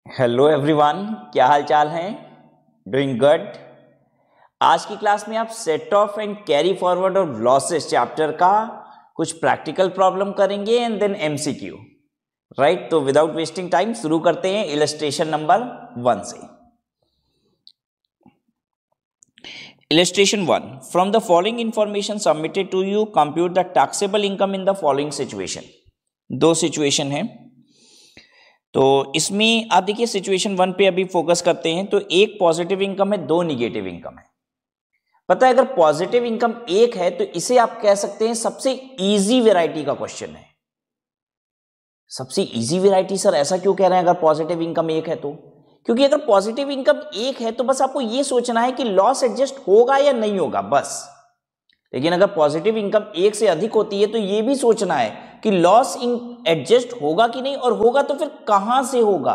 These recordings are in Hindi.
हेलो एवरीवन, क्या हाल चाल है? Doing good. आज की क्लास में आप set off and carry forward और लॉसेस चैप्टर का कुछ प्रैक्टिकल प्रॉब्लम करेंगे एंड देन एमसीक्यू। राइट, तो विदाउट वेस्टिंग टाइम शुरू करते हैं इलस्ट्रेशन नंबर 1 से। Illustration 1, from the following information submitted to you compute the taxable income in the following situation. दो सिचुएशन है, तो इसमें आप देखिए सिचुएशन 1 पे अभी फोकस करते हैं। तो एक पॉजिटिव इनकम है, दो निगेटिव इनकम है। पता है, अगर पॉजिटिव इनकम एक है तो इसे आप कह सकते हैं सबसे इजी वैरायटी का क्वेश्चन है। सबसे इजी वैरायटी सर ऐसा क्यों कह रहे हैं अगर पॉजिटिव इनकम एक है तो? क्योंकि अगर पॉजिटिव इनकम एक है तो बस आपको यह सोचना है कि लॉस एडजस्ट होगा या नहीं होगा, बस। लेकिन अगर पॉजिटिव इनकम एक से अधिक होती है तो यह भी सोचना है कि लॉस एडजस्ट होगा कि नहीं, और होगा तो फिर कहां से होगा।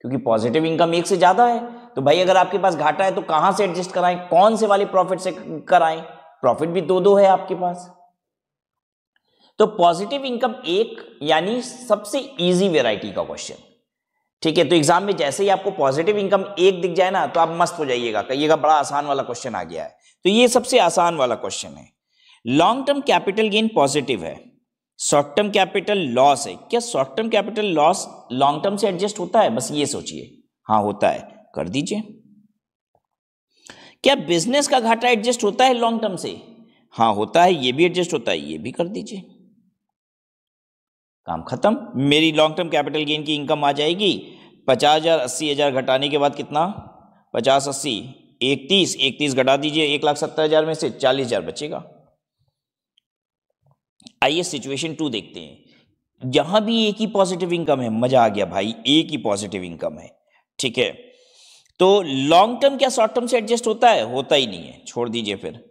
क्योंकि पॉजिटिव इनकम एक से ज्यादा है तो भाई अगर आपके पास घाटा है तो कहां से एडजस्ट कराएं, कौन से वाले प्रॉफिट से कराएं? प्रॉफिट भी दो दो है आपके पास। तो पॉजिटिव इनकम एक यानी सबसे इजी वेराइटी का क्वेश्चन। ठीक है, तो एग्जाम में जैसे ही आपको पॉजिटिव इनकम एक दिख जाए ना तो आप मस्त हो जाइएगा, कहिएगा बड़ा आसान वाला क्वेश्चन आ गया है। तो ये सबसे आसान वाला क्वेश्चन है। Long term capital gain positive है, शॉर्ट टर्म कैपिटल लॉस है। क्या short term capital loss long term से एडजस्ट होता है? बस ये सोचिए। हाँ होता है, कर दीजिए। क्या बिजनेस का घाटा एडजस्ट होता है लॉन्ग टर्म से? हाँ होता है, ये भी एडजस्ट होता है, ये भी कर दीजिए। काम खत्म। मेरी लॉन्ग टर्म कैपिटल गेन की इनकम आ जाएगी 50,000, 80,000 घटाने के बाद कितना? 50, 80, 31, 31 घटा दीजिए 1,70,000 में से 40,000 बचेगा। आइए सिचुएशन 2 देखते हैं। यहां भी एक ही पॉजिटिव इनकम है, मजा आ गया भाई, एक ही पॉजिटिव इनकम है। ठीक है, तो लॉन्ग टर्म क्या शॉर्ट टर्म से एडजस्ट होता है? होता ही नहीं है, छोड़ दीजिए फिर।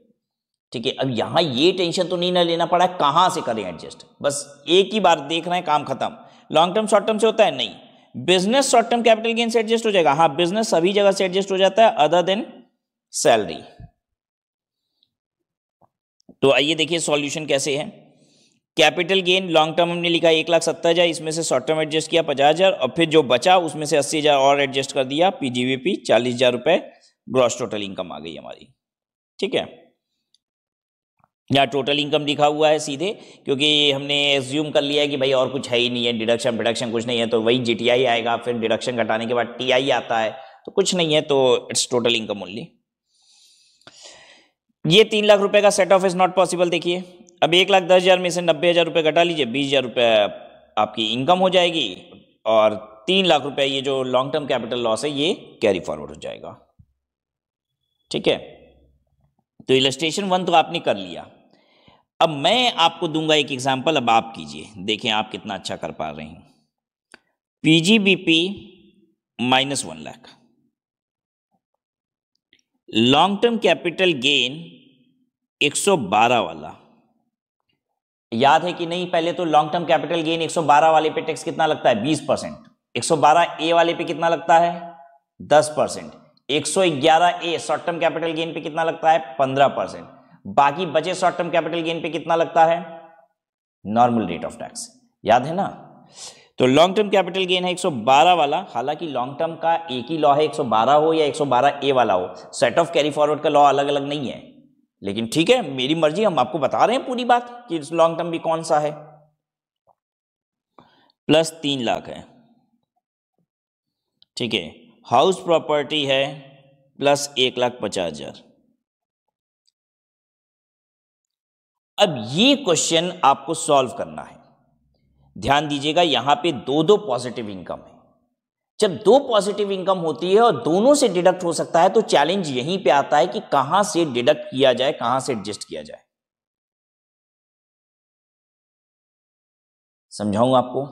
ठीक है, अब यहां ये टेंशन तो नहीं ना लेना पड़ा कहां से करें एडजस्ट, बस एक ही बार देख रहे हैं, काम खत्म। लॉन्ग टर्म शॉर्ट टर्म से होता है? नहीं। Business short term capital gain से एडजस्ट हो जाएगा? हाँ, बिजनेस सभी जगह से एडजस्ट हो जाता है अदर देन सैलरी। तो आइए देखिए सॉल्यूशन कैसे है। कैपिटल गेन लॉन्ग टर्म हमने लिखा 1,70,000, इसमें से शॉर्ट टर्म एडजस्ट किया 50,000 और फिर जो बचा उसमें से 80,000 और एडजस्ट कर दिया, पीजीवीपी 40,000 रुपए ग्रॉस टोटल इनकम आ गई हमारी। ठीक है, यहाँ टोटल इनकम लिखा हुआ है सीधे, क्योंकि हमने एज्यूम कर लिया है कि भाई और कुछ है ही नहीं है, डिडक्शन प्रोडक्शन कुछ नहीं है, तो वही जीटीआई आएगा, फिर डिडक्शन घटाने के बाद टीआई आता है, तो कुछ नहीं है, तो इट्स टोटल इनकम ओनली। ये 3 लाख रुपए का set of is not possible. देखिए अब 1,10,000 में से 90,000 रुपये घटा लीजिए, 20,000 रुपये आपकी इनकम हो जाएगी, और 3 लाख रुपए ये जो लॉन्ग टर्म कैपिटल लॉस है ये कैरी फॉरवर्ड हो जाएगा। ठीक है, तो इलस्ट्रेशन 1 तो आपने कर लिया। अब मैं आपको दूंगा एक एग्जांपल, अब आप कीजिए, देखें आप कितना अच्छा कर पा रहे हैं। PGBP -1 lakh, long term capital gain 112 वाला। याद है कि नहीं? पहले तो लॉन्ग टर्म कैपिटल गेन 112 वाले पे टैक्स कितना लगता है? 20%। 112 ए वाले पे कितना लगता है? 10%। 111 ए शॉर्ट टर्म कैपिटल गेन पे कितना लगता है? 15%। बाकी बचे शॉर्ट टर्म कैपिटल गेन पे कितना लगता है? Normal rate of tax. याद है ना? तो लॉन्ग टर्म कैपिटल गेन है 112 वाला। हालांकि लॉन्ग टर्म का एक ही लॉ है, 112 हो या 112 ए वाला हो, सेट ऑफ कैरी फॉरवर्ड का लॉ अलग अलग नहीं है। लेकिन ठीक है, मेरी मर्जी, हम आपको बता रहे हैं पूरी बात कि लॉन्ग टर्म भी कौन सा है। प्लस 3 लाख है। ठीक है, हाउस प्रॉपर्टी है प्लस 1,50,000। अब ये क्वेश्चन आपको सॉल्व करना है। ध्यान दीजिएगा, यहां पे दो दो पॉजिटिव इनकम है। जब दो पॉजिटिव इनकम होती है और दोनों से डिडक्ट हो सकता है तो चैलेंज यहीं पे आता है कि कहां से डिडक्ट किया जाए, कहां से एडजस्ट किया जाए। समझाऊं आपको?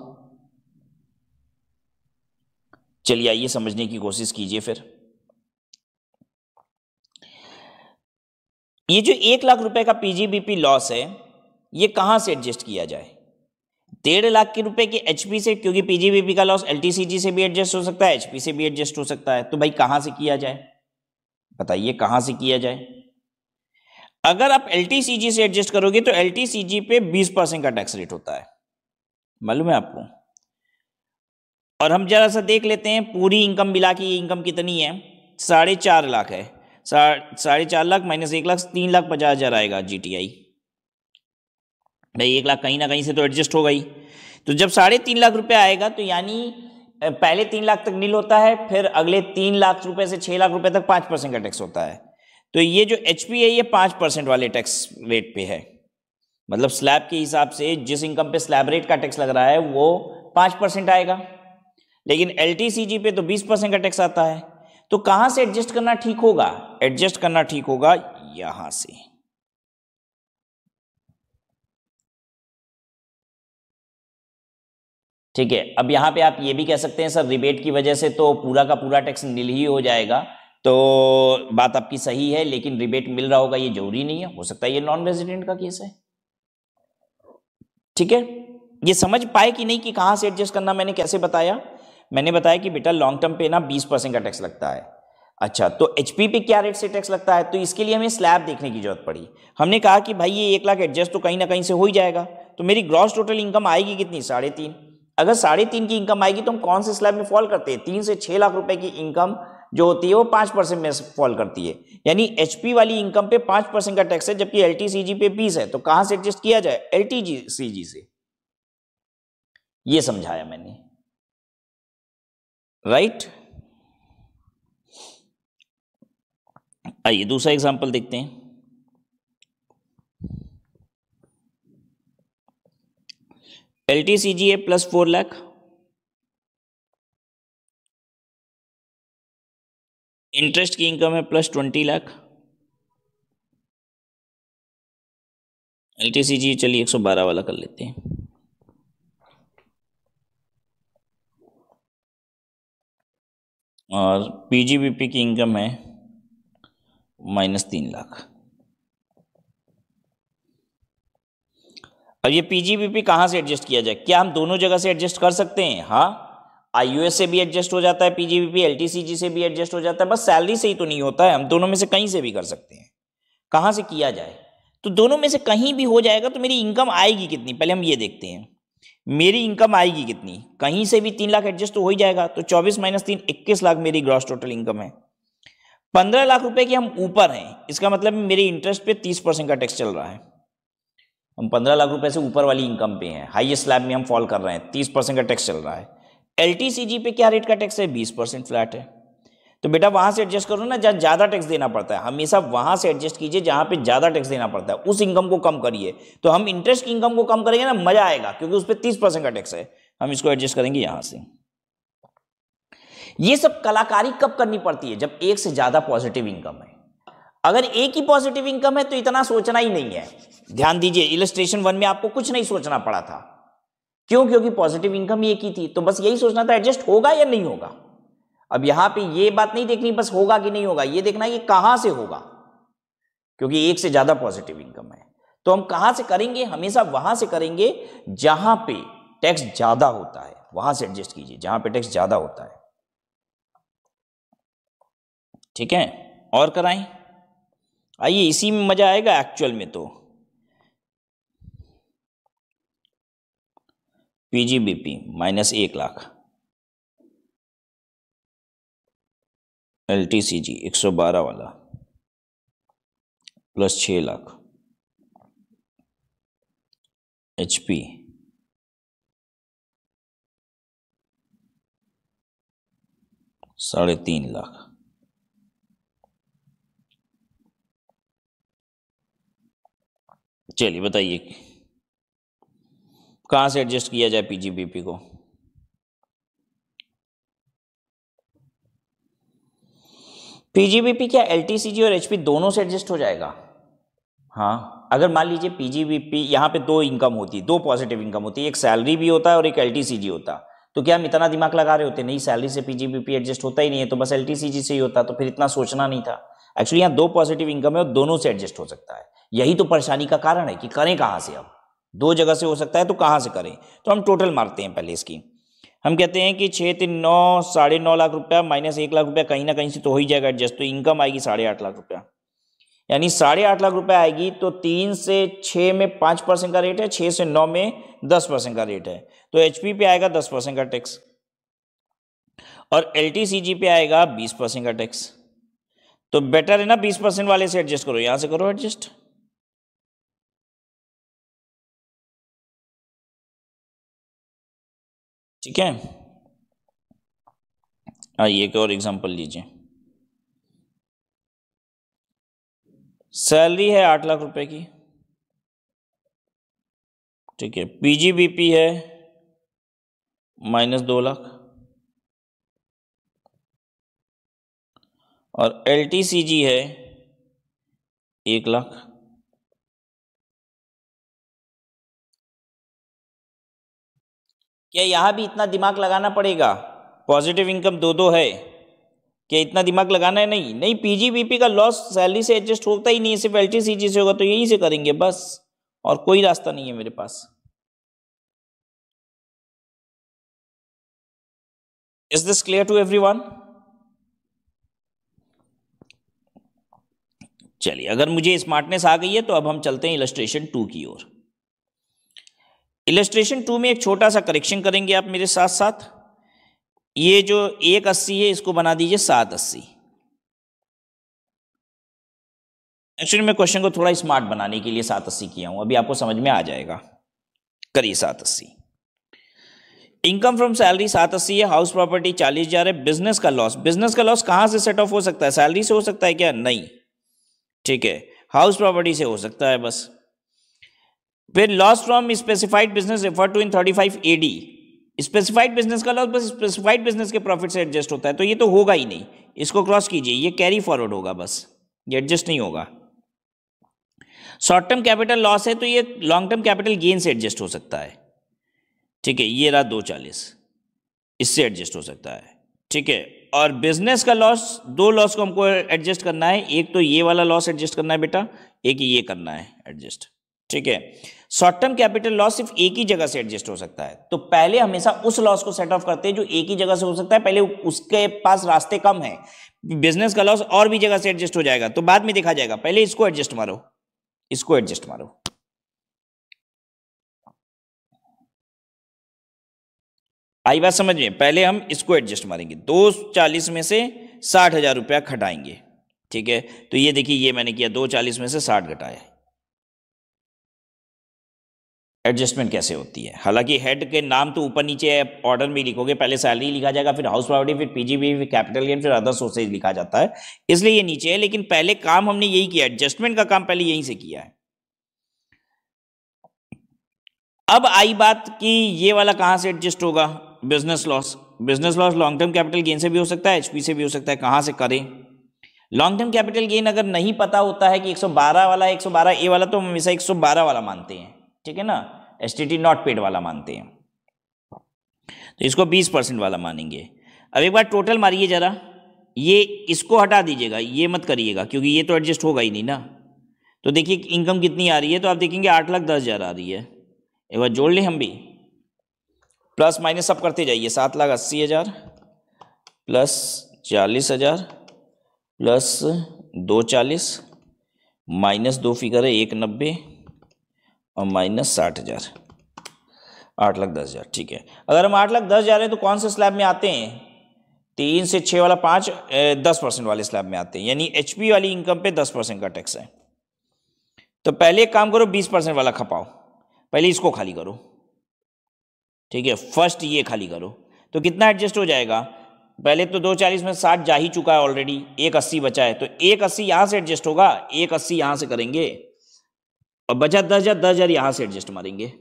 चलिए आइए समझने की कोशिश कीजिए फिर। ये जो 1 लाख रुपए का पीजीबीपी लॉस है ये कहां से एडजस्ट किया जाए? 1.5 लाख के रुपए के एचपी से, क्योंकि पीजीबीपी का लॉस एलटीसीजी से भी एडजस्ट हो सकता है, एचपी से भी एडजस्ट हो सकता है। तो भाई कहां से किया जाए? बताइए कहां से किया जाए? अगर आप एलटीसीजी से एडजस्ट करोगे तो एलटीसीजी पे 20% का टैक्स रेट होता है, मालूम है आपको? और हम जरा सा देख लेते हैं पूरी इनकम मिला के ये इनकम कितनी है, 4.5 लाख है। 4.5 लाख माइनस 1 लाख, 3,50,000 आएगा GTI। भाई 1 लाख कहीं ना कहीं से तो एडजस्ट हो गई। तो जब 3.5 लाख रुपए आएगा तो यानी पहले 3 लाख तक नील होता है, फिर अगले 3 लाख रुपए से 6 लाख रुपए तक 5% का टैक्स होता है। तो ये जो HP है ये 5% वाले टैक्स रेट पे है, मतलब स्लैब के हिसाब से जिस इनकम पे स्लैब रेट का टैक्स लग रहा है वो 5% आएगा, लेकिन LTCG पे तो 20% का टैक्स आता है। तो कहां से एडजस्ट करना ठीक होगा? एडजस्ट करना ठीक होगा यहां से। ठीक है, अब यहां पे आप ये भी कह सकते हैं सर रिबेट की वजह से तो पूरा का पूरा टैक्स नील ही हो जाएगा, तो बात आपकी सही है, लेकिन रिबेट मिल रहा होगा ये जरूरी नहीं है, हो सकता है ये नॉन रेजिडेंट का केस है। ठीक है, ये समझ पाए कि नहीं कि कहां से एडजस्ट करना? मैंने कैसे बताया? मैंने बताया कि बेटा लॉन्ग टर्म पे ना 20% का टैक्स लगता है। अच्छा, तो HP पे क्या रेट से टैक्स लगता है? तो इसके लिए हमें स्लैब देखने की जरूरत पड़ी। हमने कहा कि भाई ये 1 लाख एडजस्ट तो कहीं ना कहीं से हो ही जाएगा, तो मेरी ग्रॉस टोटल इनकम आएगी कितनी? 3.5। अगर 3.5 की इनकम आएगी तो हम कौन से स्लैब में फॉल करते हैं? 3 से 6 लाख रुपए की इनकम जो होती है वो 5% में फॉल करती है, यानी HP वाली इनकम पे 5% का टैक्स है, जबकि LTCG पे 20 है। तो कहां से एडजस्ट किया जाए? LTCG से। ये समझाया मैंने, राइट? आइए दूसरा एग्जांपल देखते हैं। LTCG है प्लस 4 लाख, इंटरेस्ट की इनकम है प्लस 20 लाख। LTCG चलिए 112 वाला कर लेते हैं। और PGBP की इनकम है -3 लाख। अब ये PGBP कहां से एडजस्ट किया जाए? क्या हम दोनों जगह से एडजस्ट कर सकते हैं? हाँ, IUS से भी एडजस्ट हो जाता है PGBP, LTCG से भी एडजस्ट हो जाता है, बस सैलरी से ही तो नहीं होता है। हम दोनों में से कहीं से भी कर सकते हैं। कहां से किया जाए? तो दोनों में से कहीं भी हो जाएगा तो मेरी इनकम आएगी कितनी, पहले हम ये देखते हैं। मेरी इनकम आएगी कितनी? कहीं से भी 3 लाख एडजस्ट तो हो ही जाएगा, तो 24 - 3 21 लाख मेरी ग्रॉस टोटल इनकम है। 15 लाख रुपए की हम ऊपर हैं, इसका मतलब मेरे इंटरेस्ट पे 30% का टैक्स चल रहा है। हम 15 लाख रुपए से ऊपर वाली इनकम पे हैं, हाईएस्ट स्लैब में हम फॉल कर रहे हैं, 30% का टैक्स चल रहा है। LTCG पे क्या रेट का टैक्स है? 20% फ्लैट है। तो बेटा वहां से एडजस्ट करो ना जहां ज्यादा टैक्स देना पड़ता है, हमेशा वहां से एडजस्ट कीजिए जहां पे ज्यादा टैक्स देना पड़ता है, उस इनकम को कम करिए। तो हम इंटरेस्ट की इनकम को कम करेंगे ना, मजा आएगा, क्योंकि उस पर 30% का टैक्स है। हम इसको एडजस्ट करेंगे यहां से। ये सब कलाकारी कब करनी पड़ती है? जब एक से ज्यादा पॉजिटिव इनकम है। अगर एक ही पॉजिटिव इनकम है तो इतना सोचना ही नहीं है। ध्यान दीजिए, इलस्ट्रेशन 1 में आपको कुछ नहीं सोचना पड़ा था। क्यों? क्योंकि पॉजिटिव इनकम ही एक ही थी, तो बस यही सोचना था एडजस्ट होगा या नहीं होगा। अब यहां पे ये बात नहीं देखनी बस होगा कि नहीं होगा, ये देखना है कि कहां से होगा, क्योंकि एक से ज्यादा पॉजिटिव इनकम है। तो हम कहां से करेंगे? हमेशा वहां से करेंगे जहां पे टैक्स ज्यादा होता है, वहां से एडजस्ट कीजिए जहां पे टैक्स ज्यादा होता है। ठीक है, और कराएं? आइए, इसी में मजा आएगा एक्चुअल में। तो PGBP -1 लाख, LTCG 112 वाला प्लस 6 लाख, HP 3.5 लाख। चलिए बताइए कहां से एडजस्ट किया जाए PGBP को? PGBP क्या LTCG और HP दोनों से एडजस्ट हो जाएगा? हाँ, अगर मान लीजिए PGBP यहाँ पे 2 इनकम होती है, 2 पॉजिटिव इनकम होती है, एक सैलरी भी होता है और एक LTCG होता, तो क्या हम इतना दिमाग लगा रहे होते? नहीं, सैलरी से PGBP एडजस्ट होता ही नहीं है, तो बस LTCG से ही होता, तो फिर इतना सोचना नहीं था। एक्चुअली यहाँ 2 पॉजिटिव इनकम है और दोनों से एडजस्ट हो सकता है। यही तो परेशानी का कारण है कि करें कहाँ से। अब 2 जगह से हो सकता है तो कहाँ से करें? तो हम टोटल मारते हैं पहले इसकी। हम कहते हैं कि 6 3 9 9.5 लाख रुपया -1 लाख रुपया कहीं ना कहीं से तो हो ही जाएगा एडजस्ट, तो इनकम आएगी 8.5 लाख रुपया, यानी 8.5 लाख रुपया आएगी। तो 3 से 6 में 5% का रेट है, 6 से 9 में 10% का रेट है, तो HP पे आएगा 10% का टैक्स। और LTCG पे आएगा 20% का टैक्स। तो बेटर है ना 20% वाले से एडजस्ट करो, यहां से करो एडजस्ट। ठीक है, आइए एक और एग्जांपल लीजिए। सैलरी है 8 लाख रुपए की, ठीक है। PGBP है -2 लाख, और LTCG है 1 लाख। क्या यहां भी इतना दिमाग लगाना पड़ेगा? पॉजिटिव इनकम दो है, क्या इतना दिमाग लगाना है? नहीं नहीं, PGBP का लॉस सैलरी से एडजस्ट होता ही नहीं है, सिर्फ LTCG से होगा, तो यहीं से करेंगे बस, और कोई रास्ता नहीं है मेरे पास। Is this clear to everyone? चलिए, अगर मुझे स्मार्टनेस आ गई है तो अब हम चलते हैं इलस्ट्रेशन 2 की ओर। इलस्ट्रेशन 2 में एक छोटा सा करेक्शन करेंगे आप मेरे साथ साथ। ये जो 180 है इसको बना दीजिए 780। एक्चुअली मैं क्वेश्चन को थोड़ा स्मार्ट बनाने के लिए 780 किया हूं, अभी आपको समझ में आ जाएगा। करिए 780। इनकम फ्रॉम सैलरी 780 है, हाउस प्रॉपर्टी 40,000 है। बिजनेस का लॉस, बिजनेस का लॉस कहां से सेट ऑफ हो सकता है? सैलरी से हो सकता है क्या? नहीं, ठीक है, हाउस प्रॉपर्टी से हो सकता है बस। फिर loss from specified business refer to in 35 AD। Specified business का लॉस बस स्पेसिफाइड बिजनेस के प्रॉफिट से एडजस्ट होता है, तो ये तो होगा ही नहीं, इसको क्रॉस कीजिए, ये कैरी फॉरवर्ड होगा बस, ये एडजस्ट नहीं होगा। शॉर्ट टर्म कैपिटल लॉस है तो ये लॉन्ग टर्म कैपिटल गेन से एडजस्ट हो सकता है, ठीक है, ये रहा 240, इससे एडजस्ट हो सकता है, ठीक है। और बिजनेस का लॉस, दो लॉस को हमको एडजस्ट करना है, एक तो ये वाला लॉस एडजस्ट करना है बेटा, एक ये करना है एडजस्ट, ठीक है। शॉर्ट टर्म कैपिटल लॉस सिर्फ एक ही जगह से एडजस्ट हो सकता है, तो पहले हमेशा उस लॉस को सेट ऑफ करते हैं जो एक ही जगह से हो सकता है, पहले उसके पास रास्ते कम है। बिजनेस का लॉस और भी जगह से एडजस्ट हो जाएगा तो बाद में देखा जाएगा, पहले इसको एडजस्ट मारो, इसको एडजस्ट मारो। आई बात समझ में? पहले हम इसको एडजस्ट मारेंगे, 240 में से 60,000 रुपया घटाएंगे, ठीक है। तो ये देखिए, ये मैंने किया 240 में से 60 घटाया। एडजस्टमेंट कैसे होती है? हालांकि हेड के नाम तो ऊपर नीचे ऑर्डर में लिखोगे, पहले सैलरी लिखा जाएगा, फिर हाउस प्रॉपर्टी, फिर PGB, फिर कैपिटल गेन, फिर अदर सोर्सेज लिखा जाता है, इसलिए ये नीचे है। लेकिन पहले काम हमने यही किया, एडजस्टमेंट का काम पहले यहीं से किया है। अब आई बात कि ये वाला कहां से एडजस्ट होगा? Business loss, business loss long term capital gain से भी हो सकता है, HP से भी हो सकता है। कहां से करें? लॉन्ग टर्म कैपिटल गेन अगर नहीं पता होता है कि 112 वाला 112A वाला, तो हम हमेशा 112 वाला मानते हैं, ठीक है ना, STT नॉट पेड वाला मानते हैं, तो इसको 20% वाला मानेंगे। अब एक बार टोटल मारिए जरा, ये इसको हटा दीजिएगा, ये मत करिएगा क्योंकि ये तो एडजस्ट होगा ही नहीं ना। तो देखिए इनकम कितनी आ रही है, तो आप देखेंगे 8,10,000 आ रही है। एक बार जोड़ लें हम भी, प्लस माइनस सब करते जाइए, 7,80,000 प्लस 40,000 प्लस 240 माइनस 2 फिगर है 190 और माइनस 60,000, 8,10,000, ठीक है। अगर हम 8,10,000 हैं तो कौन से स्लैब में आते हैं? 3 से 6 वाला 5, 10% वाले स्लैब में आते हैं, यानी HP वाली इनकम पे 10% का टैक्स है। तो पहले एक काम करो, 20% वाला खपाओ, पहले इसको खाली करो, ठीक है, फर्स्ट ये खाली करो, तो कितना एडजस्ट हो जाएगा? पहले तो 240 में 60 जा ही चुका है ऑलरेडी, 180 बचा है, तो 180 यहां से एडजस्ट होगा, 180 यहां से करेंगे, और बचा 10,000, 10,000 यहां से एडजस्ट मारेंगे।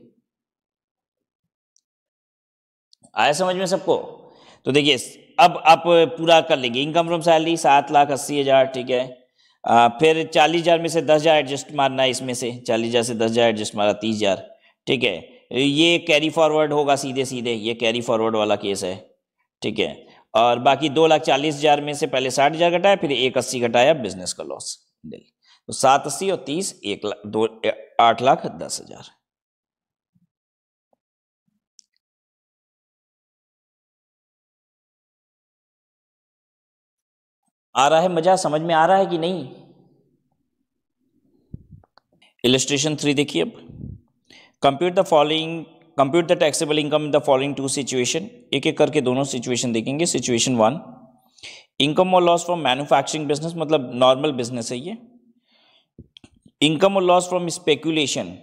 आया समझ में सबको? तो देखिए अब आप पूरा कर लेंगे। इनकम फ्रॉम सैलरी 7,80,000, ठीक है। फिर 40,000 में से 10,000 एडजस्ट मारना है, इसमें से 40,000 से 10,000 एडजस्ट मारा 30,000, ठीक है। ये कैरी फॉरवर्ड होगा सीधे सीधे, ये कैरी फॉरवर्ड वाला केस है, ठीक है। और बाकी 2,40,000 में से पहले 60,000 घटाया, फिर 180 घटाया बिजनेस का लॉस, तो 780 और 30 8,10,000। आ रहा है मजा? समझ में आ रहा है कि नहीं? इलस्ट्रेशन 3 देखिए अब। Compute the following compute the taxable income in the following two situation, एक एक करके दोनों सिचुएशन देखेंगे। सिचुएशन 1, इनकम और लॉस फ्रॉम मैन्युफैक्चरिंग बिजनेस, मतलब नॉर्मल बिजनेस है ये। इनकम और लॉस फ्रॉम स्पेकुलेशन,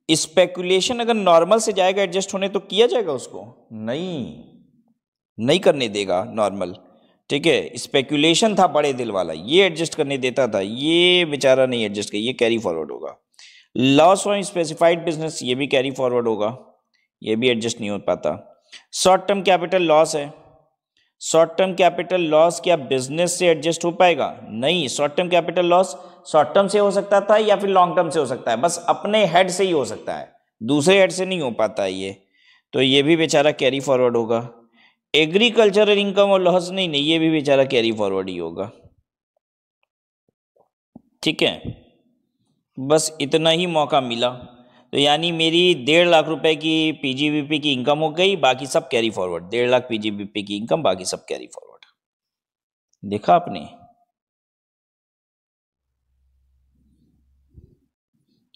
स्पेकुलेशन अगर नॉर्मल से जाएगा एडजस्ट होने तो किया जाएगा उसको? नहीं करने देगा नॉर्मल, ठीक है। स्पेकुलेशन था बड़े दिल वाला, ये एडजस्ट करने देता था, ये बेचारा नहीं एडजस्ट कर, ये कैरी फॉरवर्ड होगा। लॉस फ्रॉम स्पेसिफाइड बिजनेस, ये भी कैरी फॉरवर्ड होगा, ये भी एडजस्ट नहीं हो पाता। शॉर्ट टर्म कैपिटल लॉस है, शॉर्ट टर्म कैपिटल लॉस क्या बिजनेस से एडजस्ट हो पाएगा? नहीं। Short term capital loss short term से हो सकता था या फिर लॉन्ग टर्म से हो सकता है, बस अपने हेड से ही हो सकता है, दूसरे हेड से नहीं हो पाता है ये, तो ये भी बेचारा कैरी फॉरवर्ड होगा। एग्रीकल्चरल इनकम और लॉस, नहीं, ये भी बेचारा कैरी फॉरवर्ड ही होगा, ठीक है। बस इतना ही मौका मिला, तो यानी मेरी 1.5 लाख रुपए की पीजीबीपी की इनकम हो गई, बाकी सब कैरी फॉरवर्ड। 1.5 लाख पीजीबीपी की इनकम, बाकी सब कैरी फॉरवर्ड। देखा आपने?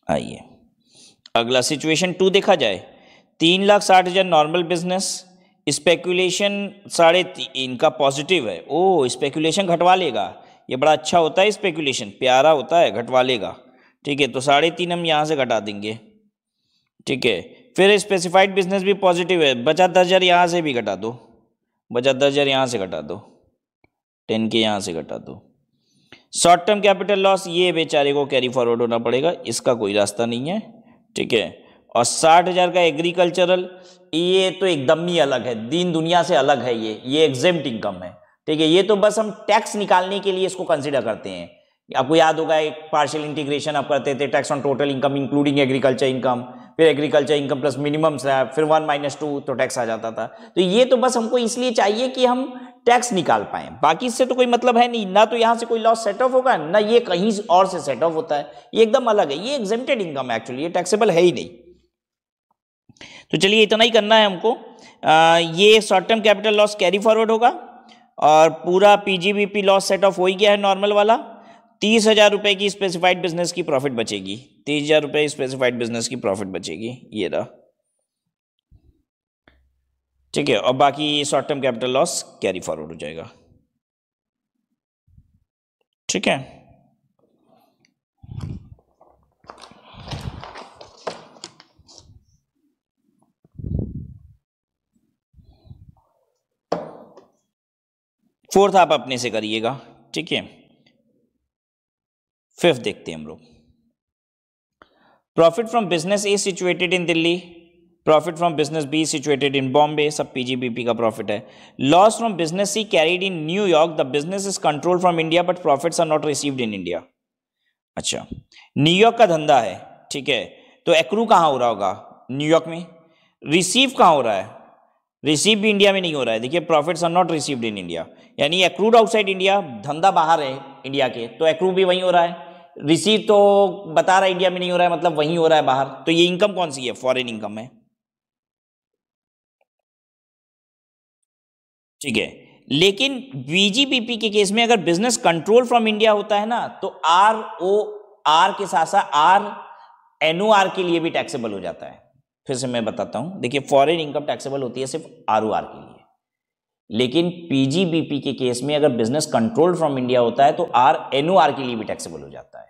आइए अगला सिचुएशन 2 देखा जाए। 3,60,000 नॉर्मल बिजनेस, स्पेकुलेशन 3.5 इनका पॉजिटिव है। ओ, स्पेकुलेशन घटवा लेगा, ये बड़ा अच्छा होता है, स्पेकुलेशन प्यारा होता है, घटवा लेगा, ठीक है। तो 3.5 हम यहाँ से घटा देंगे, ठीक है। फिर स्पेसिफाइड बिजनेस भी पॉजिटिव है, बचा 10,000 यहाँ से भी घटा दो, बचा 10,000 यहाँ से घटा दो, 10 के यहाँ से घटा दो। शॉर्ट टर्म कैपिटल लॉस, ये बेचारे को कैरी फॉरवर्ड होना पड़ेगा, इसका कोई रास्ता नहीं है, ठीक है। और 60,000 का एग्रीकल्चरल, ये तो एकदम ही अलग है, दीन दुनिया से अलग है, ये एग्जेम्प्ट इनकम है, ठीक है। ये तो बस हम टैक्स निकालने के लिए इसको कंसिडर करते हैं। आपको याद होगा एक पार्शियल इंटीग्रेशन आप करते थे, tax on total income including agriculture income, फिर agriculture income plus minimum slab, फिर 1-2 तो टैक्स आ जाता था। तो ये तो बस हमको इसलिए चाहिए कि हम टैक्स निकाल पाए, बाकी इससे तो कोई मतलब है नहीं, ना तो यहां से कोई लॉस सेट ऑफ होगा, ना ये कहीं और से सेट ऑफ होता है, ये एकदम अलग है, ये एग्जेम्प्टेड इनकम है, एक्चुअली ये टैक्सेबल है ही नहीं। तो चलिए इतना ही करना है हमको। ये short term capital loss carry forward होगा और पूरा पीजीबीपी लॉस सेट ऑफ हो ही गया है नॉर्मल वाला। 30,000 रुपए की स्पेसिफाइड बिजनेस की प्रॉफिट बचेगी, 30,000 रुपए स्पेसिफाइड बिजनेस की प्रॉफिट बचेगी, ये रहा, ठीक है। और बाकी short term capital loss carry forward हो जाएगा, ठीक है। फोर्थ आप अपने से करिएगा, ठीक है। फिफ्थ देखते हैं हम लोग। Profit from business A situated in Delhi, profit from business B situated in Bombay, सब पीजीबीपी का प्रॉफिट है। Loss from business C carried in New York, the business is control from India but profits are not received in India. अच्छा, न्यूयॉर्क का धंधा है, ठीक है, तो एक्रू कहाँ हो रहा होगा? न्यूयॉर्क में। रिसीव कहाँ हो रहा है? रिसीव भी इंडिया में नहीं हो रहा है। देखिए, profits are not received in India, यानी एक्रूड आउटसाइड इंडिया, धंधा बाहर है इंडिया के, तो एक्रू भी वहीं हो रहा है। रिसीव तो बता रहा है इंडिया में नहीं हो रहा है, मतलब वहीं हो रहा है बाहर, तो ये इनकम कौन सी है? फॉरेन इनकम है, ठीक है। लेकिन बीजीबीपी के केस में अगर बिजनेस कंट्रोल फ्रॉम इंडिया होता है ना, तो आर के साथ साथ एनओआर के लिए भी टैक्सेबल हो जाता है। फिर से मैं बताता हूं, देखिए, फॉरेन इनकम टैक्सेबल होती है सिर्फ आरओआर के लिए, लेकिन पीजीबीपी के केस में अगर बिजनेस कंट्रोल फ्रॉम इंडिया होता है तो एनओआर के लिए भी टैक्सेबल हो जाता है,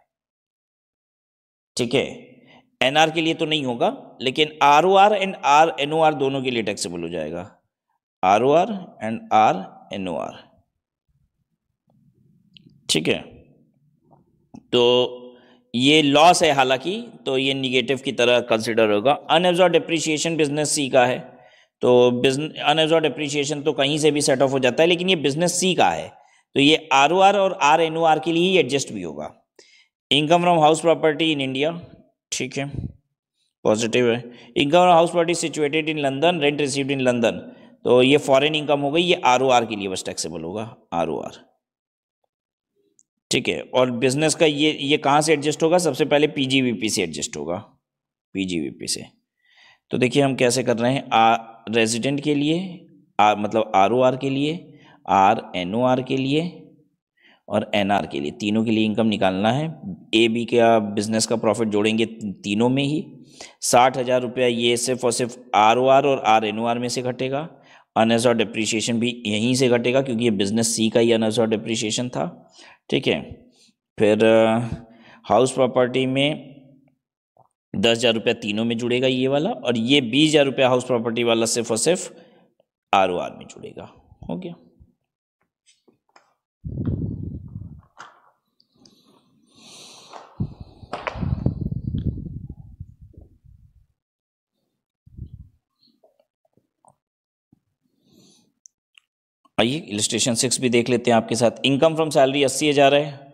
ठीक है। एनआर के लिए तो नहीं होगा, लेकिन आरओआर एंड एनओआर दोनों के लिए टैक्सेबल हो जाएगा, आरओआर एंड एनओआर, ठीक है। तो ये लॉस है हालांकि, तो ये निगेटिव की तरह कंसिडर होगा। अनएब्जॉर्ब डिप्रिसिएशन बिजनेस सी का है, तो अनएब्जॉर्ब डिप्रिसिएशन तो कहीं से भी सेट ऑफ हो जाता है, लेकिन ये बिजनेस सी का है, तो ये आरओआर और एनओआर के लिए ही एडजस्ट भी होगा। Income from house property in India, ठीक है, पॉजिटिव है। Income from house property situated in London, rent received in London, तो ये फॉरेन इनकम हो गई, ये आरओआर के लिए बस टैक्सेबल होगा, आरओआर, ठीक है। और बिजनेस का ये कहाँ से एडजस्ट होगा? सबसे पहले पीजीबीपी से एडजस्ट होगा, पीजीबीपी से। तो देखिए हम कैसे कर रहे हैं, रेजिडेंट के लिए मतलब आरओआर के लिए, एनओआर के लिए, और एनआर के लिए, तीनों के लिए इनकम निकालना है। ए बी का बिजनेस का प्रॉफिट जोड़ेंगे तीनों में ही। 60,000 रुपया ये सिर्फ और सिर्फ ROR और RNOR में से घटेगा। अनअब्सॉर्ब्ड डेप्रिसिएशन भी यहीं से घटेगा क्योंकि ये बिजनेस सी का ही अनअब्सॉर्ब्ड डेप्रिसिएशन था। ठीक है, फिर हाउस प्रॉपर्टी में 10,000 रुपया तीनों में जुड़ेगा ये वाला, और ये 20,000 रुपया हाउस प्रॉपर्टी वाला सिर्फ और सिर्फ ROR में जुड़ेगा। हो गया। आइए इलस्ट्रेशन 6 भी देख लेते हैं आपके साथ। इनकम फ्रॉम सैलरी 80,000 है।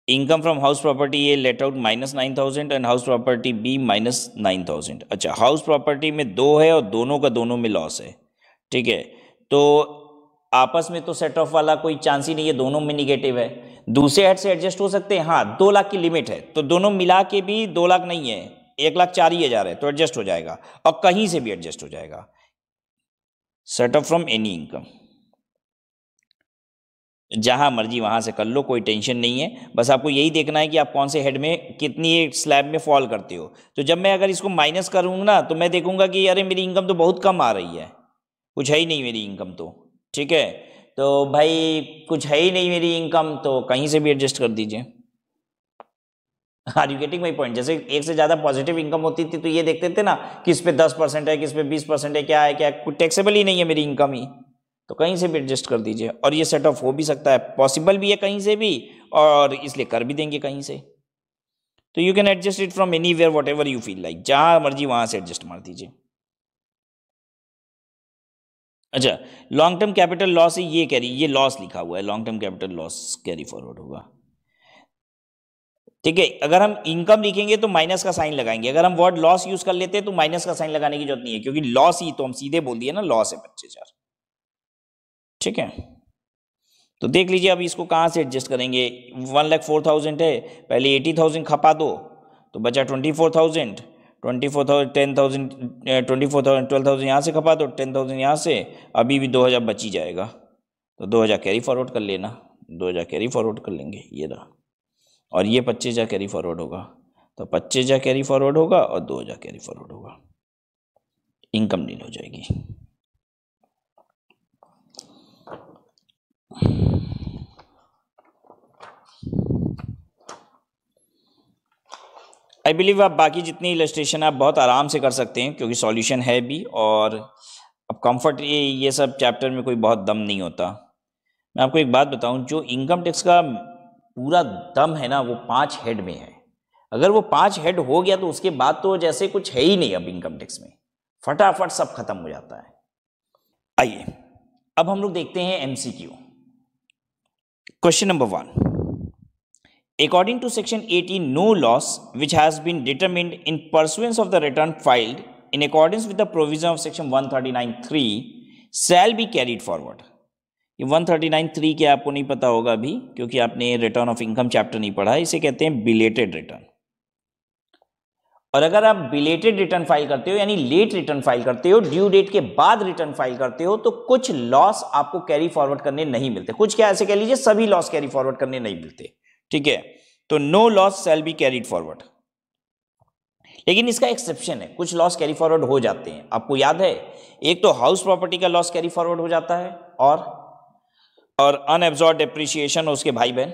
इनकम फ्रॉम हाउस प्रॉपर्टी ये let out -9,000 and house property B -9,000। अच्छा, हाउस प्रॉपर्टी में 2 है और दोनों का दोनों में लॉस है। ठीक है, तो आपस में तो सेट ऑफ वाला कोई चांस ही नहीं है, दोनों में निगेटिव है। दूसरे हेड से एडजस्ट हो सकते हैं, हाँ 2 लाख की लिमिट है तो दोनों मिला के भी 2 लाख नहीं है, 1,04,000 है तो एडजस्ट हो जाएगा, और कहीं से भी एडजस्ट हो जाएगा। Set of from any income, जहां मर्जी वहां से कर लो, कोई टेंशन नहीं है। बस आपको यही देखना है कि आप कौन से हेड में कितनी स्लैब में फॉल करते हो। तो जब मैं अगर इसको माइनस करूंगा ना तो मैं देखूंगा कि अरे मेरी इनकम तो बहुत कम आ रही है, कुछ है ही नहीं मेरी इनकम तो। ठीक है, तो भाई कुछ है ही नहीं मेरी इनकम तो कहीं से भी एडजस्ट कर दीजिए। Are you getting my point? जैसे एक से ज़्यादा पॉजिटिव इनकम होती थी तो ये देखते थे ना किस पे 10% है, किस पे 20% है, क्या है क्या, कुछ टैक्सेबल ही नहीं है मेरी इनकम ही, तो कहीं से भी एडजस्ट कर दीजिए। और ये सेट ऑफ हो भी सकता है, पॉसिबल भी है कहीं से भी, और इसलिए कर भी देंगे कहीं से। तो you can adjust it from anywhere what ever you feel like, जहां मर्जी वहां से एडजस्ट मार दीजिए। अच्छा, लॉन्ग टर्म कैपिटल लॉस है, ये कैरी, ये लॉस लिखा हुआ है, long term capital loss carry forward होगा। ठीक है, अगर हम इनकम लिखेंगे तो माइनस का साइन लगाएंगे, अगर हम वर्ड लॉस यूज कर लेते हैं तो माइनस का साइन लगाने की जरूरत नहीं है, क्योंकि लॉस ही तो हम सीधे बोल दिए ना, लॉस है 25,000। ठीक है, तो देख लीजिए अब इसको कहाँ से एडजस्ट करेंगे। 1,04,000 है, पहले 80,000 खपा दो तो बचा 24,000, 24,000 10,000 24,000 12,000 यहाँ से खपा दो, 10,000 यहाँ से, अभी भी 2,000 बच ही जाएगा, तो 2,000 कैरी फॉरवर्ड कर लेना, 2,000 कैरी फॉरवर्ड कर लेंगे, ये रहा। और ये 25,000 कैरी फॉरवर्ड होगा, तो 25,000 कैरी फॉरवर्ड होगा और 2,000 कैरी फॉरवर्ड होगा, इनकम नील हो जाएगी। आई बिलीव आप बाकी जितनी इलस्ट्रेशन आप बहुत आराम से कर सकते हैं क्योंकि सॉल्यूशन है भी, और अब कंफर्ट ये सब चैप्टर में कोई बहुत दम नहीं होता। मैं आपको एक बात बताऊं, जो इनकम टैक्स का पूरा दम है ना वो 5 हेड में है। अगर वो 5 हेड हो गया तो उसके बाद तो जैसे कुछ है ही नहीं अब इनकम टैक्स में, फटाफट सब खत्म हो जाता है। आइए अब हम लोग देखते हैं MCQ। Question number 1, according to section 18, no loss which has been determined in pursuance of the return filed in accordance with the provision of section 139(3) shall be carried forward। ये 139(3) के आपको नहीं पता होगा अभी क्योंकि आपने रिटर्न ऑफ इनकम चैप्टर नहीं पढ़ा है, इसे कहते हैं बिलेटेड रिटर्न। और अगर आप बिलेटेड रिटर्न फाइल करते हो यानी लेट रिटर्न फाइल करते हो, ड्यू डेट के बाद रिटर्न फाइल करते हो, तो कुछ लॉस आपको कैरी फॉरवर्ड करने नहीं मिलते, कुछ क्या ऐसे कह लीजिए सभी लॉस कैरी फॉरवर्ड करने नहीं मिलते। ठीक है, तो no loss shall be carried forward. लेकिन इसका एक्सेप्शन है, कुछ लॉस कैरी फॉरवर्ड हो जाते हैं। आपको याद है, एक तो हाउस प्रॉपर्टी का लॉस कैरी फॉरवर्ड हो जाता है, और अनएब्जॉर्ब डेप्रिसिएशन उसके भाई बहन,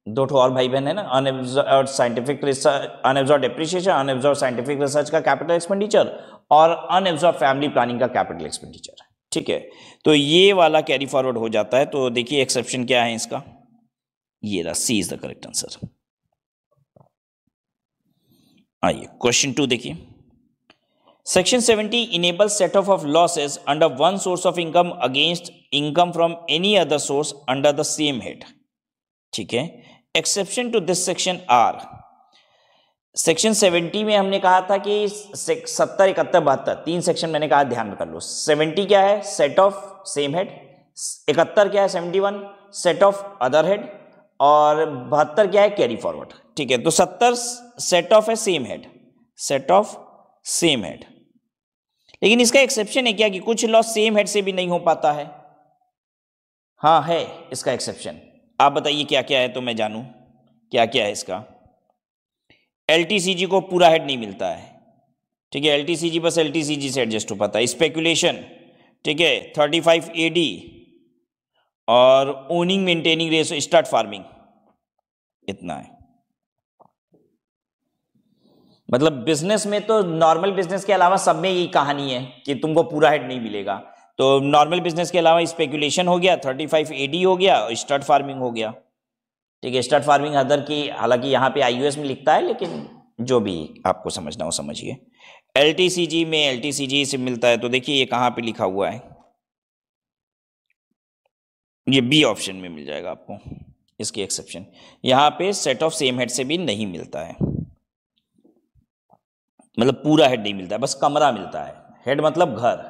2 ठो और भाई बहन है ना, unabsorbed scientific research, unabsorbed depreciation, unabsorbed scientific research का कैपिटल एक्सपेंडिचर, और अनएब्जॉर्ब फैमिली प्लानिंग का कैपिटल एक्सपेंडिचर। ठीक है, तो ये वाला कैरी फॉरवर्ड हो जाता है। तो देखिए एक्सेप्शन क्या है इसका, ये रहा, C is the correct answer. आइए क्वेश्चन 2 देखिए। Section 70 enable set off losses under one source of income against income from any other source under the same head. ठीक है, exception to this section are, section 70 में हमने कहा था कि 70, 71, 72 3 सेक्शन मैंने कहा ध्यान कर लो। 70 क्या है, सेट ऑफ सेम हेड, 71 क्या है, 71 सेट ऑफ अदर हेड, और 72 क्या है, कैरी फॉरवर्ड। ठीक है, तो 70 सेट ऑफ है same head, set of same head. लेकिन इसका एक्सेप्शन है क्या कि कुछ लॉस सेम हेड से भी नहीं हो पाता है। हाँ है इसका एक्सेप्शन, आप बताइए क्या क्या है तो मैं जानूं क्या क्या है इसका। एलटीसीजी को पूरा हेड नहीं मिलता है, ठीक है, एलटीसीजी बस एलटीसीजी से एडजस्ट हो पाता है। स्पेकुलेशन, ठीक है, 35 एडी और owning maintaining ratio start farming, इतना है। मतलब बिजनेस में तो नॉर्मल बिजनेस के अलावा सब में यही कहानी है कि तुमको पूरा हेड नहीं मिलेगा। तो नॉर्मल बिजनेस के अलावा स्पेकुलेशन हो गया, 35 एडी हो गया और स्टार्ट फार्मिंग हो गया, ठीक है। स्टार्ट फार्मिंग अदर की, हालांकि यहाँ पे आईयूएस में लिखता है, लेकिन जो भी आपको समझना हो समझिए। एलटीसीजी में एलटीसीजी से मिलता है, तो देखिए ये कहाँ पे लिखा हुआ है, ये बी ऑप्शन में मिल जाएगा आपको, इसकी एक्सेप्शन। यहाँ पे सेट ऑफ सेम हेड से भी नहीं मिलता है, मतलब पूरा हेड नहीं मिलता है, बस कमरा मिलता है। हेड मतलब घर।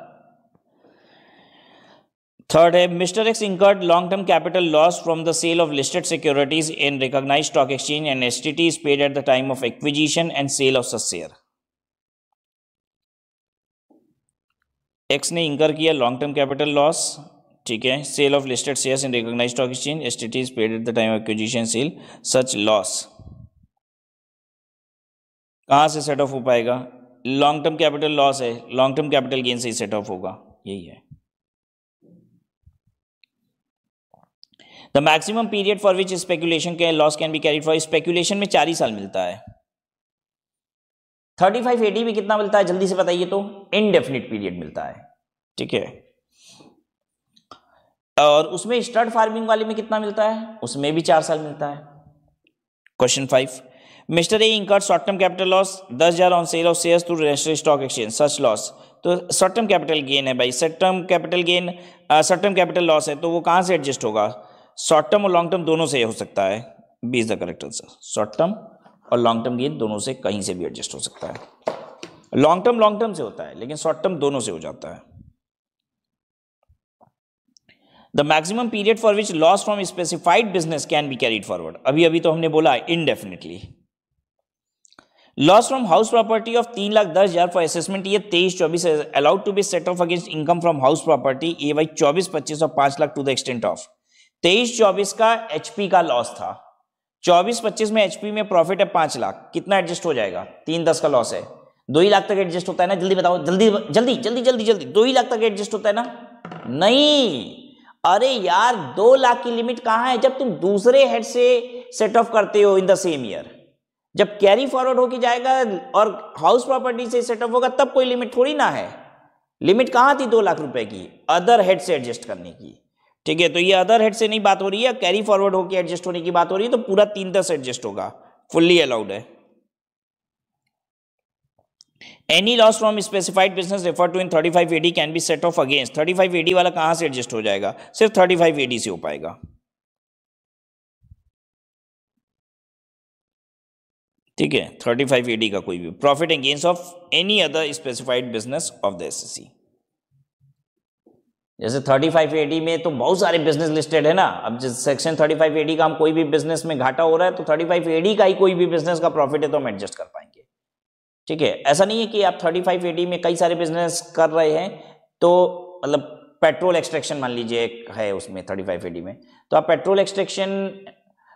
थर्ड है mister X incurred long term capital loss from the sale of listed securities in recognised stock exchange and STT is paid at the time of acquisition and sale of such share. X ने इंकर किया लॉन्ग टर्म कैपिटल लॉस, ठीक है, sale of listed shares in recognised stock exchange, STT is paid at the time of acquisition sale such loss. कहां से सेट ऑफ हो पाएगा? लॉन्ग टर्म कैपिटल लॉस है, लॉन्ग टर्म कैपिटल गेन से ही सेट ऑफ होगा, यही है। The maximum period for which speculation के loss can be carried for, speculation में 4 ही साल मिलता है। 35 एडी में कितना मिलता है जल्दी से बताइए तो? इनडेफिनिट पीरियड मिलता है, ठीक है। और उसमें स्टार्ट फार्मिंग वाले में कितना मिलता है? उसमें भी 4 साल मिलता है। Question 5, mister A incurred short term capital loss 10,000 on sale of shares through registered stock exchange such loss. तो शॉर्ट टर्म कैपिटल गेन है भाई, short term capital gain, short term capital loss है, तो वो कहां से एडजस्ट होगा? शॉर्ट टर्म और लॉन्ग टर्म दोनों से हो सकता है, B is the correct answer. Short term और लॉन्ग टर्म गेन दोनों से कहीं से भी एडजस्ट हो सकता है। लॉन्ग टर्म से होता है, लेकिन शॉर्ट टर्म दोनों से हो जाता है। The maximum period for which loss from specified business can be carried forward, अभी तो हमने बोला indefinitely. Loss from house property of 3,10,000 for assessment year 23-24 allowed to be set off against income from house property A Y 24-25 और 5 lakh to the extent of. 23-24 का एचपी का लॉस था, 24-25 में एचपी में प्रॉफिट है 5 लाख, कितना एडजस्ट हो जाएगा? 3,10 का लॉस है, 2 ही लाख तक एडजस्ट होता है ना? जल्दी बताओ, जल्दी जल्दी जल्दी जल्दी जल्दी, 2 ही लाख तक एडजस्ट होता है ना? नहीं, अरे यार 2 लाख की लिमिट कहां है? जब तुम दूसरे हेड से सेट ऑफ करते हो इन द सेम ईयर, जब कैरी फॉरवर्ड होके जाएगा और हाउस प्रॉपर्टी से सेट ऑफ होगा तब कोई लिमिट थोड़ी ना है। लिमिट कहां थी 2 लाख रुपए की? अदर हेड से एडजस्ट करने की, ठीक है। तो ये अदर हेड से नहीं बात हो रही है, कैरी फॉरवर्ड होके एडजस्ट होने की बात हो रही है, तो पूरा 3,10 एडजस्ट होगा, फुल्ली अलाउड है। Any loss from specified business refer to in 35 AD can be set off against, 35 AD वाला कहां से एडजस्ट हो जाएगा? सिर्फ 35 एडी से हो पाएगा, ठीक है। 35 एडी का कोई भी profit and gains of any other specified business of the assessee. जैसे 35 एडी में तो बहुत सारे बिजनेस लिस्टेड है ना। अब जिस सेक्शन 35 एडी का हम कोई भी बिजनेस में घाटा हो रहा है तो 35 एडी का ही कोई भी बिजनेस का प्रॉफिट है तो हम एडजस्ट कर पाएंगे, ठीक है। ऐसा नहीं है कि आप 35 एडी में कई सारे बिजनेस कर रहे हैं, तो मतलब पेट्रोल एक्सट्रैक्शन मान लीजिए है उसमें 35 एडी में, तो आप पेट्रोल एक्सट्रैक्शन,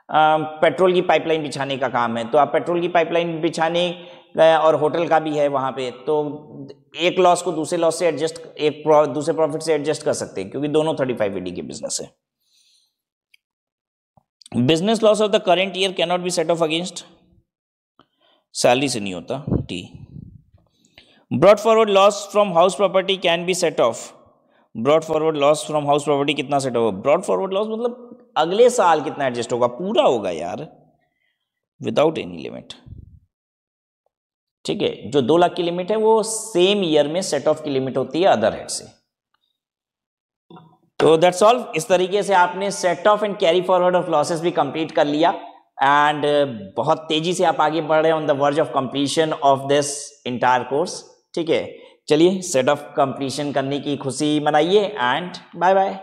पेट्रोल की पाइपलाइन बिछाने का काम है, तो आप पेट्रोल की पाइपलाइन बिछाने और होटल का भी है वहां पे, तो एक लॉस को दूसरे लॉस से एडजस्ट, एक दूसरे प्रॉफिट से एडजस्ट कर सकते हैं, क्योंकि दोनों 35 एडी के बिजनेस है। Business loss of the current year can not be set off against, salary से नहीं होता, T. Brought forward loss from house property can be set of, brought forward loss from house property कितना सेट होगा? ब्रॉड फॉरवर्ड लॉस मतलब अगले साल कितना एडजस्ट होगा? पूरा होगा यार, विदाउट एनी लिमिट, ठीक है। जो 2 लाख की लिमिट है वो सेम ईयर में सेट ऑफ की लिमिट होती है अदर हेड से। तो दैट्स ऑल। इस तरीके से आपने set off and carry forward of losses भी कंप्लीट कर लिया, एंड बहुत तेजी से आप आगे बढ़ रहे हैं on the verge of completion of this entire course, ठीक है। चलिए सेट ऑफ कंप्लीशन करने की खुशी मनाइए, एंड बाय बाय।